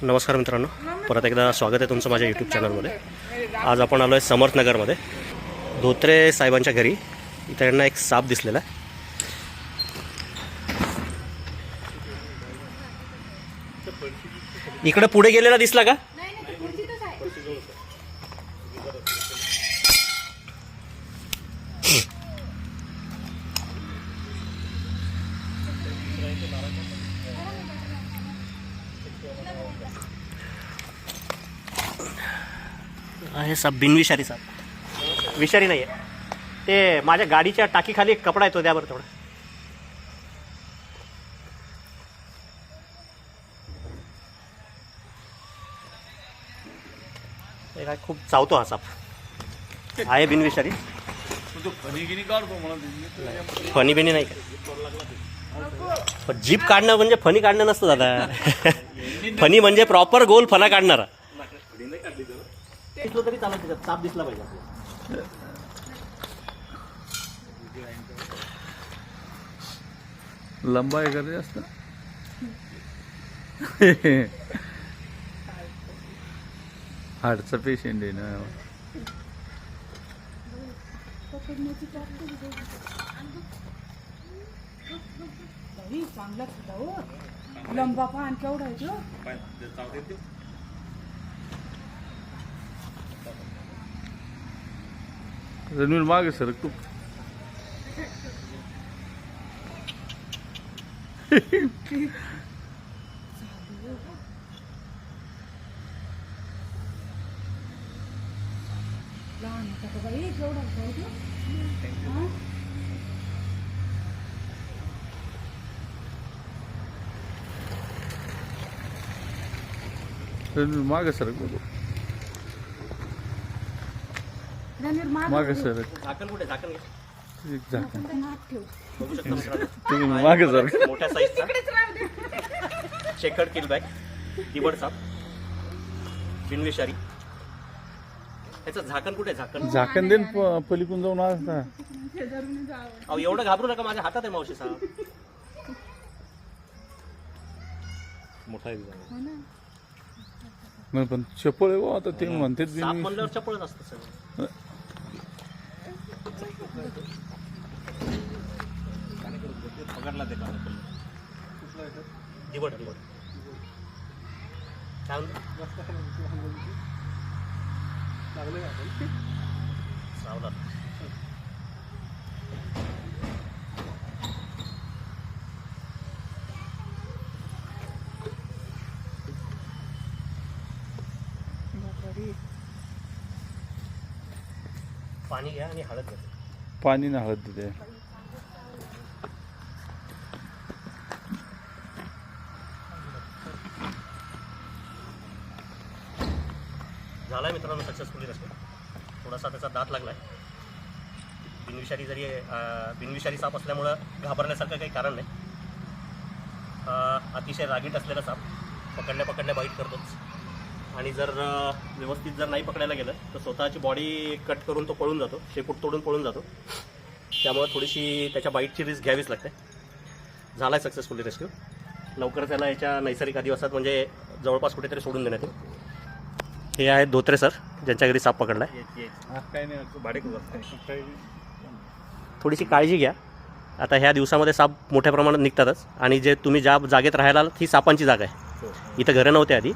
नमस्कार मित्रांनो, परत एकदा स्वागत आहे तुमचं माझ्या यूट्यूब चॅनलमध्ये. आज आपण आलो आहे समर्थनगरमध्ये धोत्रे साहेबांच्या घरी. इथे त्यांना एक साप दिसलेला आहे. इकडे पुढे गेलेला दिसला का? आहे साप, बिनविषारी साप. विषारी नाही आहे ते. माझ्या गाडीच्या टाकीखाली एक कपडा येतो, त्यावर थोडा. काय खूप चावतो हा साप. आहे बिनविषारी. फनी बिनी नाही का? जीप काढणं म्हणजे फनी काढणं नसतं दादा. फनी म्हणजे प्रॉपर गोल फना काढणारा. दिसलं तरी चालत, त्याच्यात साप दिसला पाहिजे. लंबा आहे का जास्त? हार्टचा पेशंट आहे ना. लंबा पान केवढा आहे तो. रणवीर मागे सर तू. रणवीर मागे सर मागे सर. झाकण कुठे? झाकण तुम्ही मागे सर. मोठ्या साईजचा चेकर्ड किलबॅक दिवड साप, बिनविषारी. त्याचं झाकण कुठे? झाकण देन पलीकडून जाऊन आता. अहो एवढं घाबरू नका, माझ्या हातात आहे मावशी साप. मोठा नाही पण चपळ आहे आता ते म्हणतात. साप म्हणल्यावर चपळच असतं सगळं. पकडला ते का दिवड दिवड सावला. पाणी घ्या आणि हळद घ्या. पाणी ना हळद देते. झालाय मित्रांनो सक्सेसफुली रेस्क्यू. थोडासा त्याचा दात लागलाय. बिनविषारी साप असल्यामुळं घाबरण्यासारखं काही कारण नाही. अतिशय रागीट असलेला साप पकडल्या बाईट करतोच. आणि जर व्यवस्थित जर नाही पकडायला गेलं तर स्वतःची बॉडी कट करून तो पळून जातो, शेपूट तोडून पळून जातो. त्यामुळे थोडीशी त्याच्या बाईटची रिस्क घ्यावीच लागते. झाला आहे सक्सेसफुली रेस्क्यू. लवकरच त्याला याच्या नैसर्गिक अधिवासात म्हणजे जवळपास कुठेतरी सोडून देण्यात येईल. हे आहेत धोत्रे सर, ज्यांच्या घरी साप पकडला आहे. थोडीशी काळजी घ्या. आता ह्या दिवसामध्ये साप मोठ्या प्रमाणात निघतातच. आणि जे तुम्ही ज्या जागेत राहायला ही सापांची जागा आहे. इथं घरं नव्हते आधी,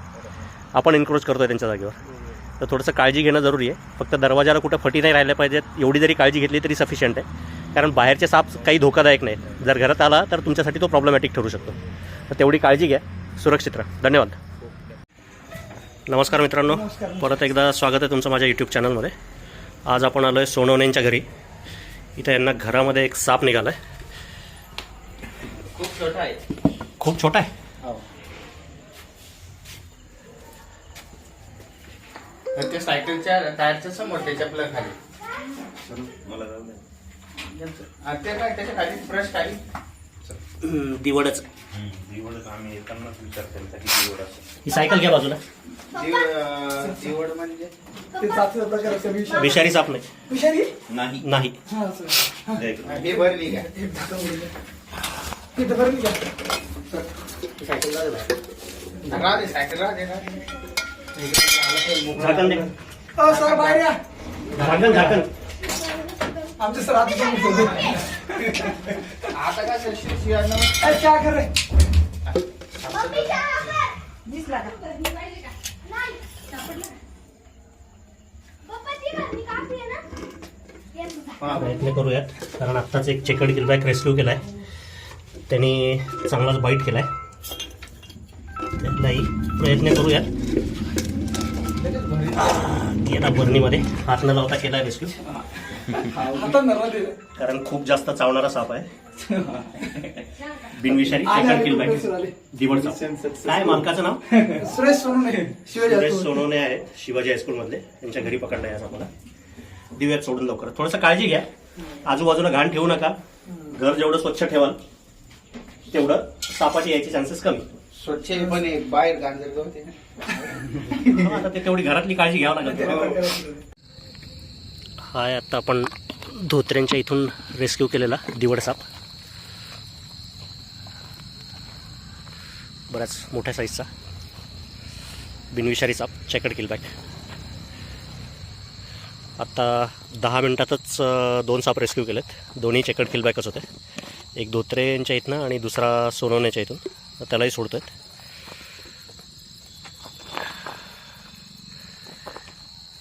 आपण एन्क्रोच करतोय त्यांच्या जागेवर. तर थोडंसं काळजी घेणं जरुरी आहे. फक्त दरवाजाला कुठं फटी नाही राहिल्या पाहिजेत, एवढी जरी काळजी घेतली तरी सफिशियंट आहे. कारण बाहेरचे साप काही धोकादायक नाही. जर घरात आला तर तुमच्यासाठी तो प्रॉब्लेमॅटिक ठरू शकतो. तर तेवढी काळजी घ्या. सुरक्षित राहा. धन्यवाद. नमस्कार मित्रांनो, परत एकदा स्वागत आहे तुमचं माझ्या यूट्यूब चॅनलमध्ये. आज आपण आलो आहे सोनवणेंच्या घरी. इथं यांना घरामध्ये एक साप निघाला आहे. खूप छोटा आहे. खूप छोटा आहे. ते सायकलच्या टायरच्या समोर त्याच्या प्लग खाली. मला जाऊ दे. त्याच्या खाली ब्रश खाली दिवडच. दिवड आम्ही येतानाच विचार केला की दिवड असं. ही सायकल घ्या बाजूला. दिवड म्हणजे विषारी साप नाही. नाही नाही. हे भरली का? राहते सायकल राहते झाकण दे. सर बाहेर या झाकण आमचे सर आता आता काय शिवाय क्या कर रहे दिसला का? प्रयत्न करूयात, कारण आत्ताच एक चेकर्ड गिलबॅक रेस्क्यू केलाय. त्यांनी चांगलाच बाईट केलाय. त्यातलाही प्रयत्न करूयात. गेला बर्नीमध्ये हात न लावता केलाय रेस्क्यू, आता नर्वस कारण खूप जास्त चावणारा साप आहे. बिनविषारी चेकर्ड गिलबॅक दिवड साप. काय मालकाचं नाव? सुरेश सोनवणे सुरेश सोनवणे आहेत, शिवाजी हायस्कूल मधले. त्यांच्या घरी पकडलाय या सापाला. देऊयात सोडून लवकर. थोडंसं काळजी घ्या, आजूबाजूला घाण ठेवू नका. घर जेवढं स्वच्छ ठेवाल तेवढं सापाची यायचे चान्सेस कमी. स्वच्छ पण एक बाहेर गांजर होते ना. आता ते तेवढी घरातली काळजी घ्यावं लागेल. हाय, आता आपण धोत्र्यांच्या इथून रेस्क्यू केलेला दिवड साप. बऱ्याच मोठ्या साईजचा बिनविषारी साप, चेकर्ड गिलबॅक. आत्ता 10 मिनिटातच 2 साप रेस्क्यू केलेत. दोन्ही चेकर्ड गिलबॅकच होते. एक धोत्रेंच्या इथनं आणि दुसरा सोनवण्याच्या इथून. त्यालाही सोडतोय.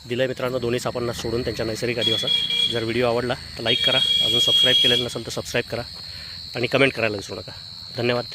दिलं मित्रांनो दोन्ही सापांना सोडून त्यांच्या नैसर्गिक अधिवासात. जर व्हिडिओ आवडला तर लाईक करा, अजून सबस्क्राईब केलेलं नसेल तर सबस्क्राईब करा आणि कमेंट करायला विसरू नका. धन्यवाद.